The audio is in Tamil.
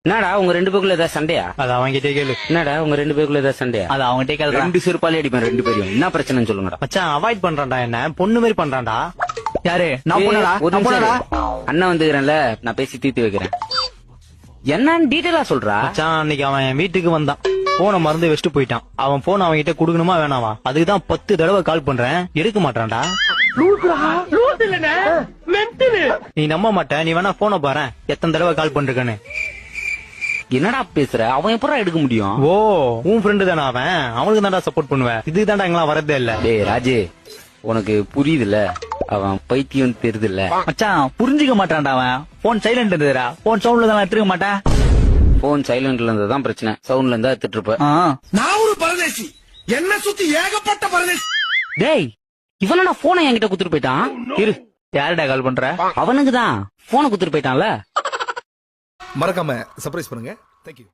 என்னடா உங்க ரெண்டு பேருக்குள்ள ஏதாவது சண்டையா? அது அவன்கிட்டே கேளு. என்னடா உங்க ரெண்டு பேருக்குள்ள ஏதாவது சண்டையா? அது அவங்ககிட்ட கேள்றா. ரெண்டு செருப்பாலே அடிப்பேன் ரெண்டு பேரையும். என்ன பிரச்சனைன்னு சொல்லுங்கடா. மச்சான் அவாய்ட் பண்றான்டா, என்ன பொண்ணு மாதிரி பண்றான்டா. யாரு? நான் போனடா. ஒரு நிமிஷம் இரு. அண்ணன் வந்துக்கிறேன்ல, நான் பேசி தீர்த்து வைக்கிறேன். என்னன்னு டீட்டெயிலா சொல்றா. மச்சான் அன்னைக்கு அவன் என் வீட்டுக்கு வந்தான், போனை மறந்து வச்சுட்டு போயிட்டான். அவன் போன் அவன் கிட்ட குடுக்கணுமா வேணாவா? அதுக்குதான் 10 தடவை கால் பண்றேன், எடுக்க மாட்டான்டா. நீ நம்ப மாட்ட, நீ வேணா போனை பாரு எத்தனை தடவை கால் பண்றேன்னு. என்னடா பேசுற? அவன் எப்படா எடுக்க முடியும்? ஓ உன் ஃப்ரெண்டு தானே அவன், அவனுக்கு தான்டா சப்போர்ட் பண்ணுவேன். இதுக்கு தான்டா எங்கெல்லாம் வரதே இல்ல. டேய் ராஜே, உனக்கு புரியுதுல்ல, அவன் பைத்தியம் தெரியுதுல்ல. மச்சான் புரிஞ்சுக்க மாட்டான்டா அவன். போன் சைலண்ட் இருந்துடா, போன் சவுண்ட்ல தான் எடுத்துக்க மாட்டேன். போன் சைலண்ட்ல இருந்ததான் பிரச்சனை, சவுண்ட்ல இருந்தா எடுத்துட்டு இருப்ப. நான் ஒரு பரதேசி, என்ன சுத்தி ஏகப்பட்ட பரதேசி. டேய் இவனா போனை என்கிட்ட குத்துட்டு போயிட்டான். இரு, யாருடா கால் பண்ற? அவனுக்குதான் போனை குத்துட்டு போயிட்டான்ல. மறக்காம சர்ப்ரைஸ் பண்ணுங்க. தேங்க்யூ.